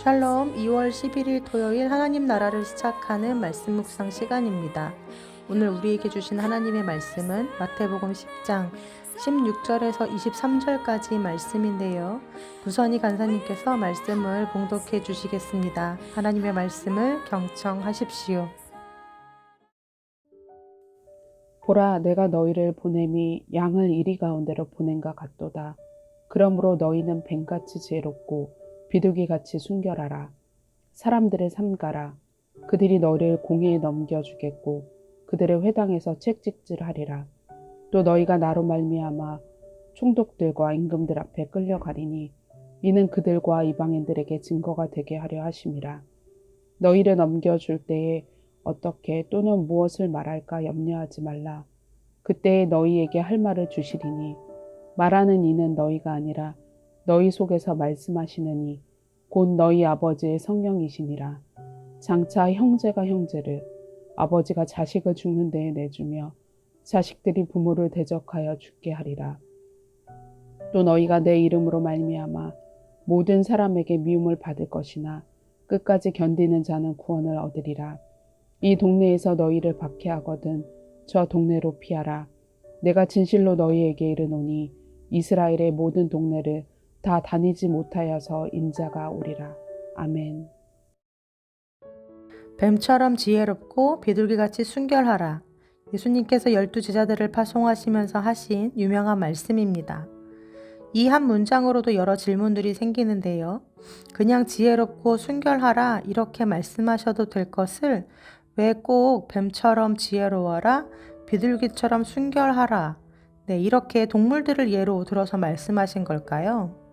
샬롬 2월 11일 토요일 하나님 나라를 시작하는 말씀 묵상 시간입니다. 오늘 우리에게 주신 하나님의 말씀은 마태복음 10장 16절에서 23절까지 말씀인데요. 구선희 간사님께서 말씀을 봉독해 주시겠습니다. 하나님의 말씀을 경청하십시오. 보라, 내가 너희를 보냄이 양을 이리 가운데로 보낸가 같도다. 그러므로 너희는 뱀같이 지혜롭고 비둘기같이 순결하라. 사람들을 삼가라. 그들이 너희를 공회에 넘겨주겠고 그들의 회당에서 채찍질하리라. 또 너희가 나로 말미암아 총독들과 임금들 앞에 끌려가리니 이는 그들과 이방인들에게 증거가 되게 하려 하심이라. 너희를 넘겨줄 때에 어떻게 또는 무엇을 말할까 염려하지 말라. 그때에 너희에게 할 말을 주시리니 말하는 이는 너희가 아니라 너희 속에서 말씀하시는 이 곧 너희 아버지의 성령이시니라. 장차 형제가 형제를 아버지가 자식을 죽는 데에 내주며 자식들이 부모를 대적하여 죽게 하리라. 또 너희가 내 이름으로 말미암아 모든 사람에게 미움을 받을 것이나 끝까지 견디는 자는 구원을 얻으리라. 이 동네에서 너희를 박해하거든 저 동네로 피하라. 내가 진실로 너희에게 이르노니 이스라엘의 모든 동네를 다 다니지 못하여서 인자가 오리라. 아멘. 뱀처럼 지혜롭고 비둘기같이 순결하라. 예수님께서 12 제자들을 파송하시면서 하신 유명한 말씀입니다. 이 한 문장으로도 여러 질문들이 생기는데요. 그냥 지혜롭고 순결하라 이렇게 말씀하셔도 될 것을 왜 꼭 뱀처럼 지혜로워라, 비둘기처럼 순결하라, 이렇게 동물들을 예로 들어서 말씀하신 걸까요?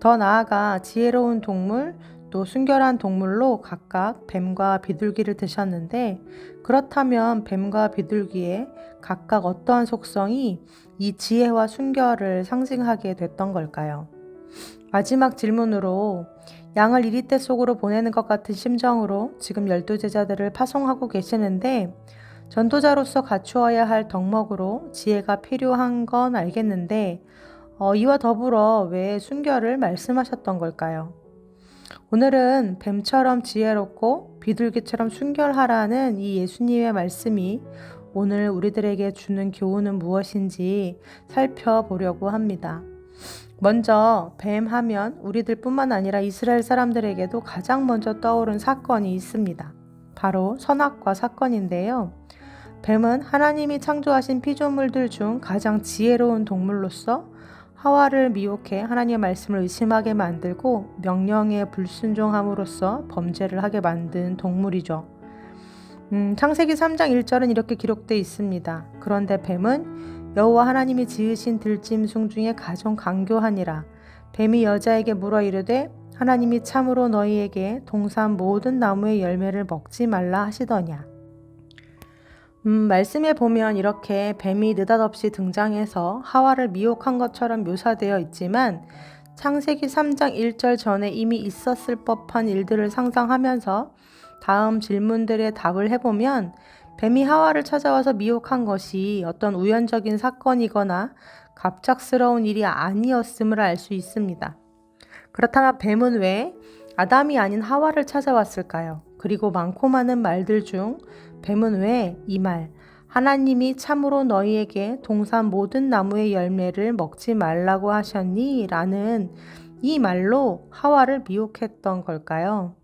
더 나아가 지혜로운 동물, 또 순결한 동물로 각각 뱀과 비둘기를 드셨는데, 그렇다면 뱀과 비둘기의 각각 어떠한 속성이 이 지혜와 순결을 상징하게 됐던 걸까요? 마지막 질문으로 양을 이리떼 속으로 보내는 것 같은 심정으로 지금 12 제자들을 파송하고 계시는데, 전도자로서 갖추어야 할 덕목으로 지혜가 필요한 건 알겠는데 이와 더불어 왜 순결을 말씀하셨던 걸까요? 오늘은 뱀처럼 지혜롭고 비둘기처럼 순결하라는 이 예수님의 말씀이 오늘 우리들에게 주는 교훈은 무엇인지 살펴보려고 합니다. 먼저 뱀 하면 우리들 뿐만 아니라 이스라엘 사람들에게도 가장 먼저 떠오른 사건이 있습니다. 바로 선악과 사건인데요. 뱀은 하나님이 창조하신 피조물들 중 가장 지혜로운 동물로서 하와를 미혹해 하나님의 말씀을 의심하게 만들고 명령에 불순종함으로써 범죄를 하게 만든 동물이죠. 창세기 3장 1절은 이렇게 기록되어 있습니다. 그런데 뱀은 여호와 하나님이 지으신 들짐승 중에 가장 강교하니라. 뱀이 여자에게 물어 이르되 하나님이 참으로 너희에게 동산 모든 나무의 열매를 먹지 말라 하시더냐. 말씀에 보면 이렇게 뱀이 느닷없이 등장해서 하와를 미혹한 것처럼 묘사되어 있지만 창세기 3장 1절 전에 이미 있었을 법한 일들을 상상하면서 다음 질문들의 답을 해보면 뱀이 하와를 찾아와서 미혹한 것이 어떤 우연적인 사건이거나 갑작스러운 일이 아니었음을 알 수 있습니다. 그렇다면 뱀은 왜 아담이 아닌 하와를 찾아왔을까요? 그리고 많고 많은 말들 중 뱀은 왜 이 말, 하나님이 참으로 너희에게 동산 모든 나무의 열매를 먹지 말라고 하셨니? 라는 이 말로 하와를 미혹했던 걸까요?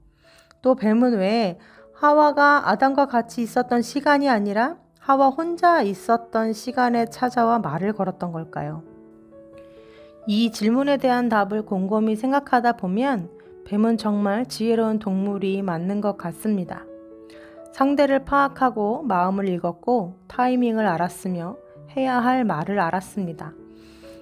또 뱀은 왜 하와가 아담과 같이 있었던 시간이 아니라 하와 혼자 있었던 시간에 찾아와 말을 걸었던 걸까요? 이 질문에 대한 답을 곰곰이 생각하다 보면 뱀은 정말 지혜로운 동물이 맞는 것 같습니다. 상대를 파악하고 마음을 읽었고 타이밍을 알았으며 해야 할 말을 알았습니다.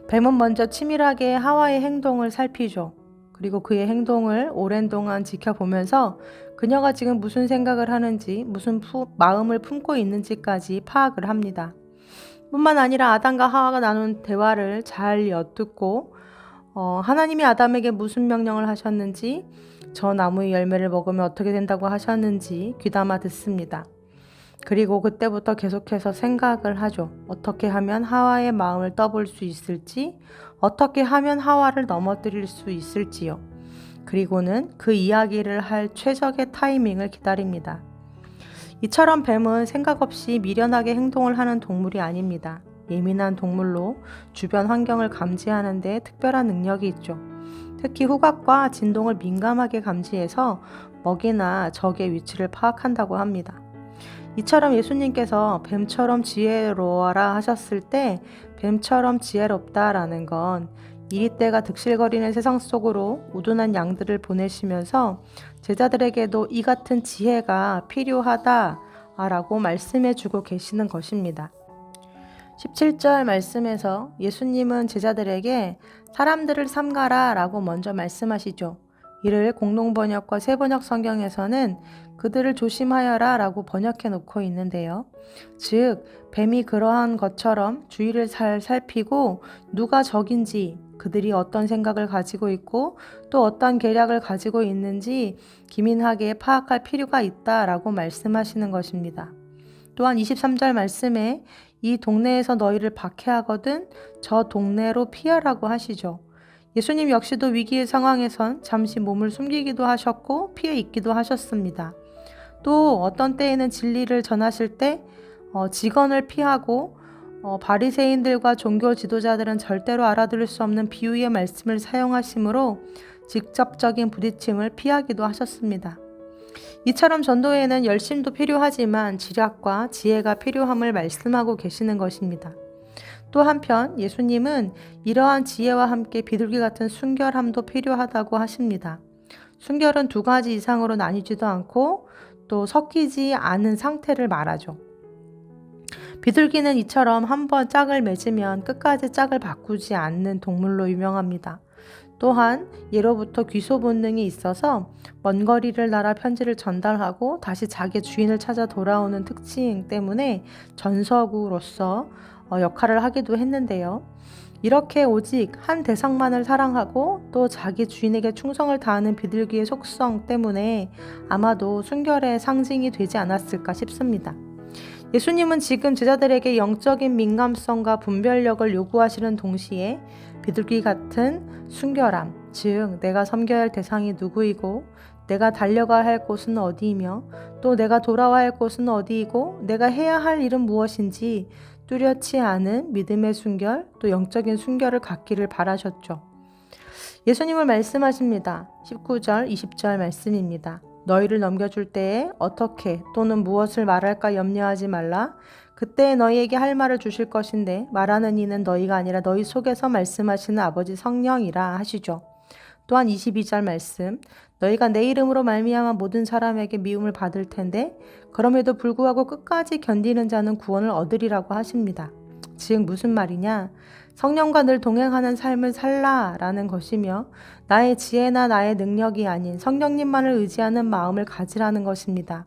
뱀은 먼저 치밀하게 하와의 행동을 살피죠. 그리고 그의 행동을 오랜 동안 지켜보면서 그녀가 지금 무슨 생각을 하는지, 무슨 마음을 품고 있는지까지 파악을 합니다. 뿐만 아니라 아담과 하와가 나눈 대화를 잘 엿듣고 하나님이 아담에게 무슨 명령을 하셨는지, 저 나무의 열매를 먹으면 어떻게 된다고 하셨는지 귀담아 듣습니다. 그리고 그때부터 계속해서 생각을 하죠. 어떻게 하면 하와의 마음을 떠볼 수 있을지, 어떻게 하면 하와를 넘어뜨릴 수 있을지요. 그리고는 그 이야기를 할 최적의 타이밍을 기다립니다. 이처럼 뱀은 생각 없이 미련하게 행동을 하는 동물이 아닙니다. 예민한 동물로 주변 환경을 감지하는 데 특별한 능력이 있죠. 특히 후각과 진동을 민감하게 감지해서 먹이나 적의 위치를 파악한다고 합니다. 이처럼 예수님께서 뱀처럼 지혜로워라 하셨을 때 뱀처럼 지혜롭다라는 건 이리떼가 득실거리는 세상 속으로 우둔한 양들을 보내시면서 제자들에게도 이 같은 지혜가 필요하다라고 말씀해 주고 계시는 것입니다. 17절 말씀에서 예수님은 제자들에게 사람들을 삼가라 라고 먼저 말씀하시죠. 이를 공동번역과 새번역 성경에서는 그들을 조심하여라 라고 번역해 놓고 있는데요. 즉, 뱀이 그러한 것처럼 주위를 잘 살피고 누가 적인지, 그들이 어떤 생각을 가지고 있고 또 어떤 계략을 가지고 있는지 기민하게 파악할 필요가 있다라고 말씀하시는 것입니다. 또한 23절 말씀에 이 동네에서 너희를 박해하거든 저 동네로 피하라고 하시죠. 예수님 역시도 위기의 상황에선 잠시 몸을 숨기기도 하셨고 피해 있기도 하셨습니다. 또 어떤 때에는 진리를 전하실 때 직언을 피하고 바리새인들과 종교 지도자들은 절대로 알아들을 수 없는 비유의 말씀을 사용하시므로 직접적인 부딪힘을 피하기도 하셨습니다. 이처럼 전도에는 열심도 필요하지만 지략과 지혜가 필요함을 말씀하고 계시는 것입니다. 또 한편 예수님은 이러한 지혜와 함께 비둘기 같은 순결함도 필요하다고 하십니다. 순결은 두 가지 이상으로 나뉘지도 않고 또 섞이지 않은 상태를 말하죠. 비둘기는 이처럼 한번 짝을 맺으면 끝까지 짝을 바꾸지 않는 동물로 유명합니다. 또한 예로부터 귀소 본능이 있어서 먼 거리를 날아 편지를 전달하고 다시 자기 주인을 찾아 돌아오는 특징 때문에 전서구로서 역할을 하기도 했는데요. 이렇게 오직 한 대상만을 사랑하고 또 자기 주인에게 충성을 다하는 비둘기의 속성 때문에 아마도 순결의 상징이 되지 않았을까 싶습니다. 예수님은 지금 제자들에게 영적인 민감성과 분별력을 요구하시는 동시에 비둘기 같은 순결함, 즉 내가 섬겨야 할 대상이 누구이고 내가 달려가야 할 곳은 어디이며 또 내가 돌아와야 할 곳은 어디이고 내가 해야 할 일은 무엇인지 뚜렷지 않은 믿음의 순결, 또 영적인 순결을 갖기를 바라셨죠. 예수님은 말씀하십니다. 19절, 20절 말씀입니다. 너희를 넘겨줄 때에 어떻게 또는 무엇을 말할까 염려하지 말라. 그때 너희에게 할 말을 주실 것인데 말하는 이는 너희가 아니라 너희 속에서 말씀하시는 아버지 성령이라 하시죠. 또한 22절 말씀, 너희가 내 이름으로 말미암아 모든 사람에게 미움을 받을 텐데 그럼에도 불구하고 끝까지 견디는 자는 구원을 얻으리라고 하십니다. 즉 무슨 말이냐? 성령과 늘 동행하는 삶을 살라라는 것이며 나의 지혜나 나의 능력이 아닌 성령님만을 의지하는 마음을 가지라는 것입니다.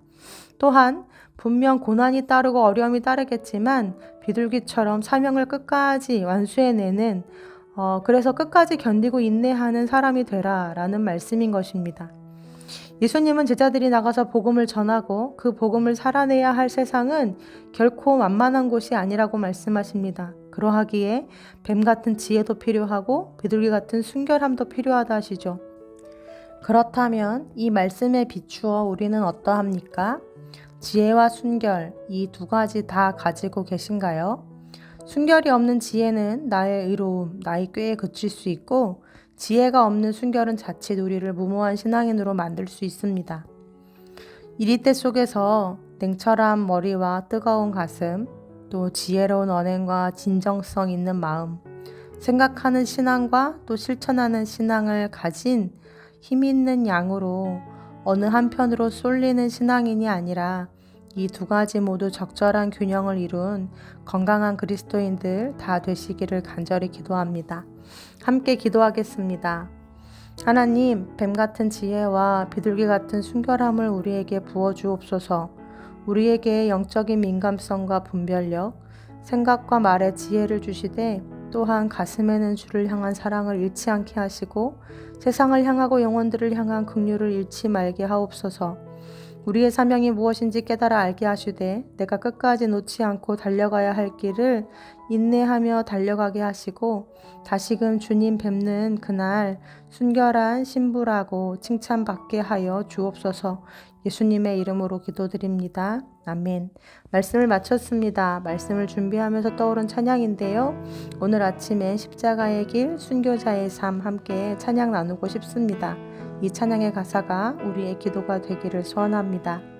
또한 분명 고난이 따르고 어려움이 따르겠지만 비둘기처럼 사명을 끝까지 완수해내는 그래서 끝까지 견디고 인내하는 사람이 되라라는 말씀인 것입니다. 예수님은 제자들이 나가서 복음을 전하고 그 복음을 살아내야 할 세상은 결코 만만한 곳이 아니라고 말씀하십니다. 그러하기에 뱀 같은 지혜도 필요하고 비둘기 같은 순결함도 필요하다 하시죠. 그렇다면 이 말씀에 비추어 우리는 어떠합니까? 지혜와 순결, 이 두 가지 다 가지고 계신가요? 순결이 없는 지혜는 나의 의로움, 나의 꾀에 그칠 수 있고 지혜가 없는 순결은 자칫 우리를 무모한 신앙인으로 만들 수 있습니다. 이리떼 속에서 냉철한 머리와 뜨거운 가슴, 또 지혜로운 언행과 진정성 있는 마음, 생각하는 신앙과 또 실천하는 신앙을 가진 힘 있는 양으로 어느 한편으로 쏠리는 신앙인이 아니라 이 두 가지 모두 적절한 균형을 이룬 건강한 그리스도인들 다 되시기를 간절히 기도합니다. 함께 기도하겠습니다. 하나님, 뱀 같은 지혜와 비둘기 같은 순결함을 우리에게 부어주옵소서. 우리에게 영적인 민감성과 분별력, 생각과 말에 지혜를 주시되 또한 가슴에는 주를 향한 사랑을 잃지 않게 하시고 세상을 향하고 영혼들을 향한 긍휼을 잃지 말게 하옵소서. 우리의 사명이 무엇인지 깨달아 알게 하시되 내가 끝까지 놓지 않고 달려가야 할 길을 인내하며 달려가게 하시고 다시금 주님 뵙는 그날 순결한 신부라고 칭찬받게 하여 주옵소서. 예수님의 이름으로 기도드립니다. 아멘. 말씀을 마쳤습니다. 말씀을 준비하면서 떠오른 찬양인데요. 오늘 아침에 십자가의 길, 순교자의 삶 함께 찬양 나누고 싶습니다. 이 찬양의 가사가 우리의 기도가 되기를 소원합니다.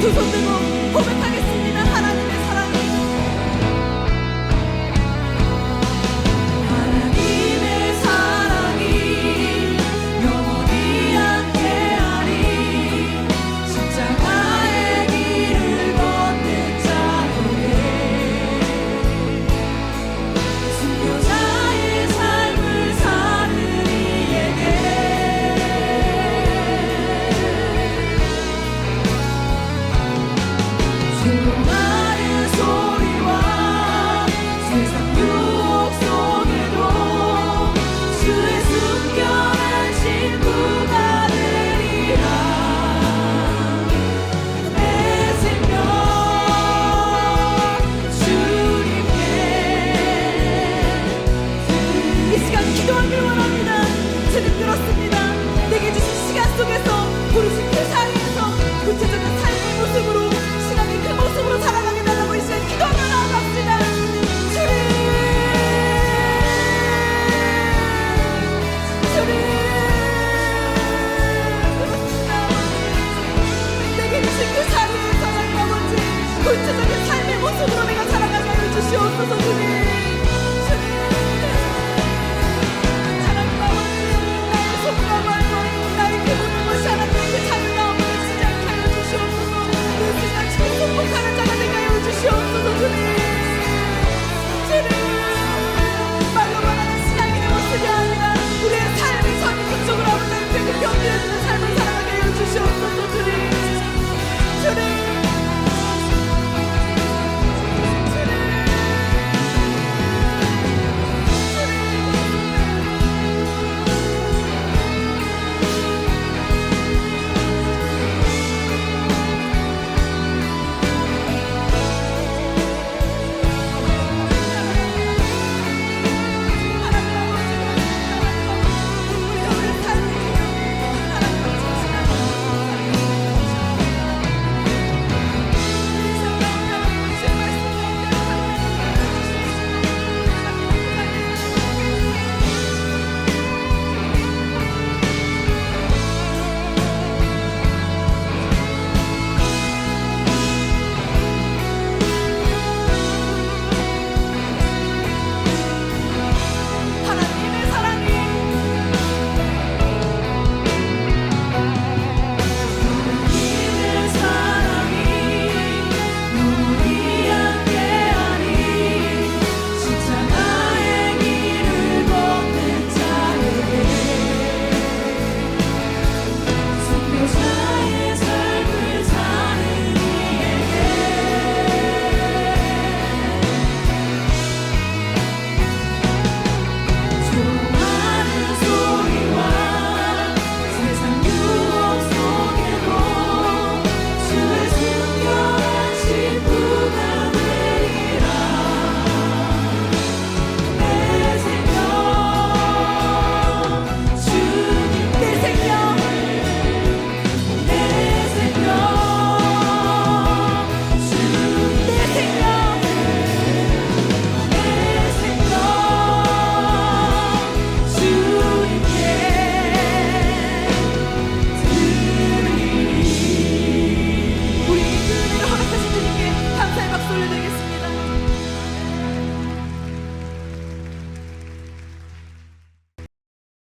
두 손 들고